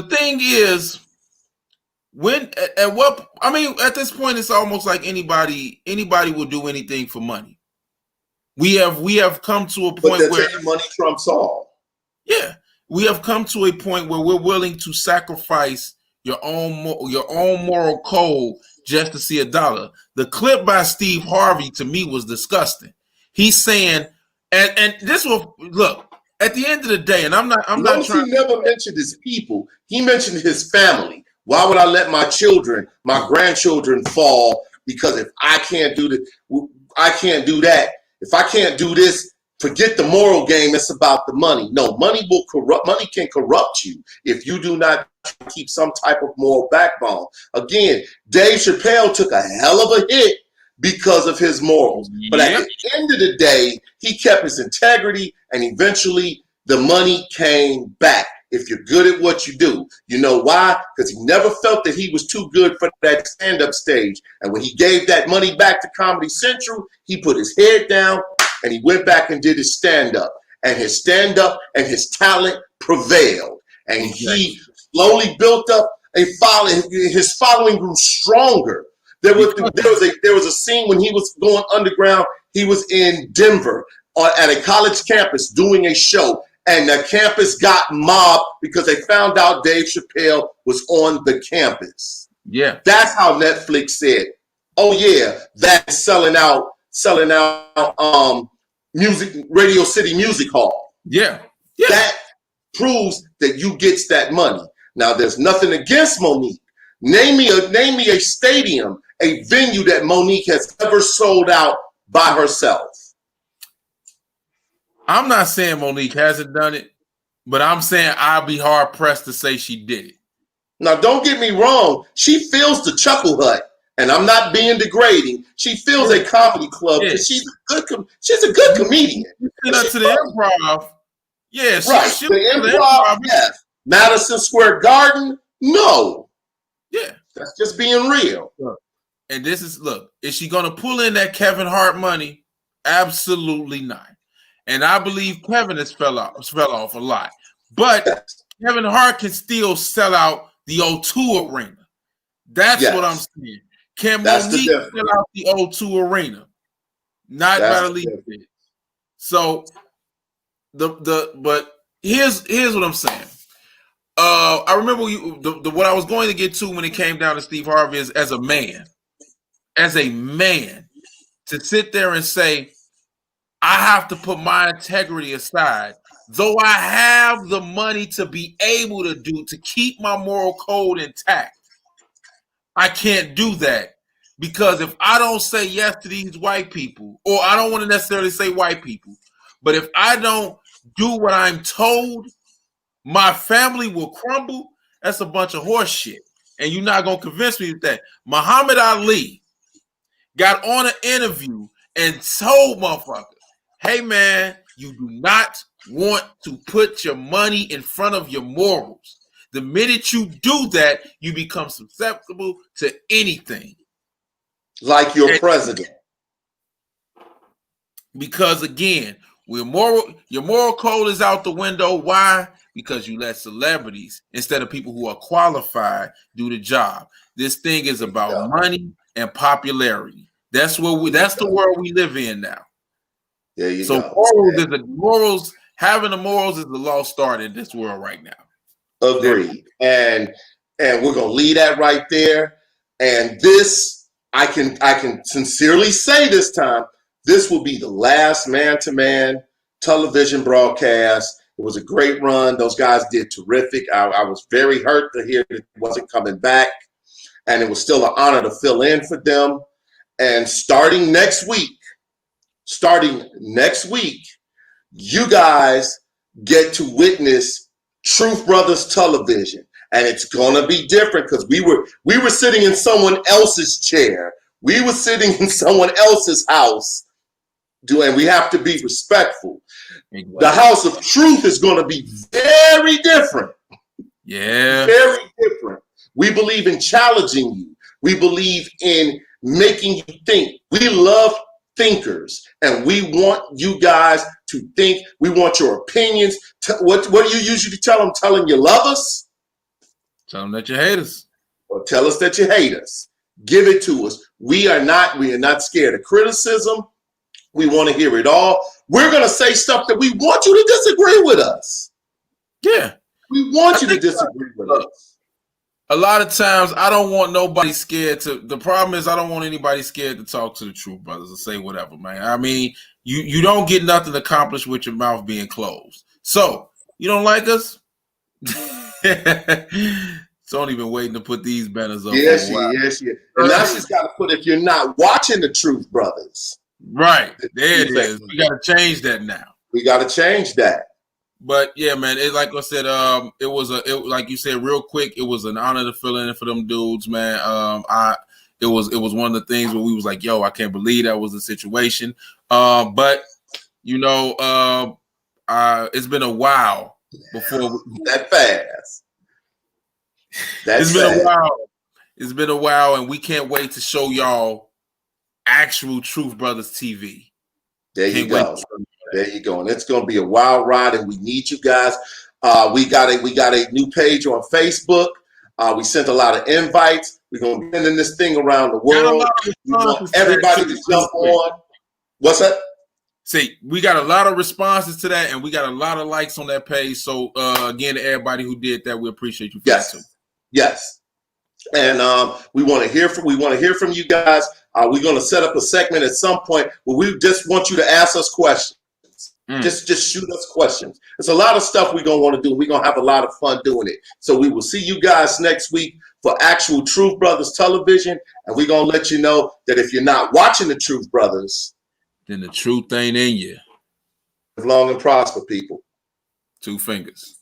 C: thing is, at this point, it's almost like anybody will do anything for money. We have come to a point where
A: money trumps all.
C: Yeah, we have come to a point where we're willing to sacrifice your own moral code just to see a dollar. The clip by Steve Harvey to me was disgusting. He's saying. And this will look at the end of the day, and I'm not trying.
A: He never mentioned his people. He mentioned his family. Why would I let my grandchildren fall? Because if I can't do I can't do that. If I can't do this, forget the moral game. It's about the money. No, money will corrupt. Money can corrupt you if you do not keep some type of moral backbone. Again, Dave Chappelle took a hell of a hit because of his morals. But at the end of the day, he kept his integrity, and eventually the money came back. If you're good at what you do. You know why? Because he never felt that he was too good for that stand-up stage. And when he gave that money back to Comedy Central, he put his head down and he went back and did his stand-up. And his stand-up and his talent prevailed. And he slowly built up a following. His following grew stronger. There was a scene when he was going underground. He was in Denver at a college campus doing a show, and the campus got mobbed because they found out Dave Chappelle was on the campus.
C: Yeah,
A: that's how Netflix said, "Oh yeah, that's selling out music, Radio City Music Hall."
C: Yeah,
A: that proves that you gets that money. Now, there's nothing against Monique. Name me a stadium, a venue that Monique has ever sold out by herself.
C: I'm not saying Monique hasn't done it, But I'm saying I'd be hard pressed to say she did it.
A: Now, don't get me wrong. She feels the Chuckle Hut, and I'm not being degrading. She feels a comedy club because she's a good comedian.
C: To the improv, yeah,
A: right. The improv, yes. Madison Square Garden, no.
C: Yeah,
A: that's just being real.
C: And this is is she gonna pull in that Kevin Hart money? Absolutely not. And I believe Kevin has fell off a lot, but Kevin Hart can still sell out the O2 Arena. That's what I'm saying. Can Monique sell out the O2 Arena? Not Natalie. So but here's what I'm saying. I remember what I was going to get to when it came down to Steve Harvey is as a man, to sit there and say, I have to put my integrity aside, though I have the money to be able to keep my moral code intact. I can't do that because if I don't say yes to these white people, or I don't want to necessarily say white people, but if I don't do what I'm told, my family will crumble. That's a bunch of horse shit. And you're not going to convince me with that. Muhammad Ali got on an interview and told motherfuckers, hey, man, you do not want to put your money in front of your morals. The minute you do that, you become susceptible to anything.
A: Like your president.
C: Because, again, your moral code is out the window. Why? Because you let celebrities, instead of people who are qualified, do the job. This thing is about money and popularity. That's the world we live in now.
A: There you
C: go. So having the morals is the lost art in this world right now.
A: Agreed. And we're gonna leave that right there. And this, I can sincerely say this time, this will be the last man-to-man television broadcast. It was a great run. Those guys did terrific. I was very hurt to hear that it wasn't coming back. And it was still an honor to fill in for them. And starting next week, you guys get to witness Truth Brothers Television. And it's gonna be different because we were sitting in someone else's chair. We were sitting in someone else's house. And we have to be respectful. Exactly. The house of truth is going to be very different.
C: Yeah.
A: Very different. We believe in challenging you. We believe in making you think. We love thinkers, and we want you guys to think. We want your opinions. What do you usually tell them? Tell them you love us?
C: Tell them that you hate us.
A: Or tell us that you hate us. Give it to us. We are not scared of criticism. We want to hear it all. We're going to say stuff that we want you to disagree with us.
C: Yeah.
A: We want you to disagree with us.
C: A lot of times, I don't want nobody scared to. The problem is, I don't want anybody scared to talk to the Truth Brothers or say whatever, man. I mean, you don't get nothing accomplished with your mouth being closed. So, you don't like us? Tony been waiting to put these banners up.
A: Yes, yes. And now she's got to put, if you're not watching the Truth Brothers.
C: Right. There it is. We got to change that now.
A: We got to change that.
C: But yeah, man, it like I said, it was like you said, real quick, it was an honor to fill in for them dudes, man. It was one of the things where we was like, yo, I can't believe that was the situation. But you know, it's been a while before
A: that fast.
C: It's been a while. It's been a while, and we can't wait to show y'all actual Truth Brothers TV.
A: There you go. There you go. And it's going to be a wild ride, and we need you guys. We got a new page on Facebook. We sent a lot of invites. We're going to be sending this thing around the world. We want everybody to jump on. What's that?
C: See, we got a lot of responses to that, and we got a lot of likes on that page. So, again, to everybody who did that, we appreciate you for that too.
A: Yes. And we want to hear from you guys. We're going to set up a segment at some point where we just want you to ask us questions. Just shoot us questions. There's a lot of stuff we're going to want to do. We're going to have a lot of fun doing it. So we will see you guys next week for actual Truth Brothers television. And we're going to let you know that if you're not watching the Truth Brothers,
C: then the truth ain't in you.
A: Live long and prosper, people.
C: 2 fingers.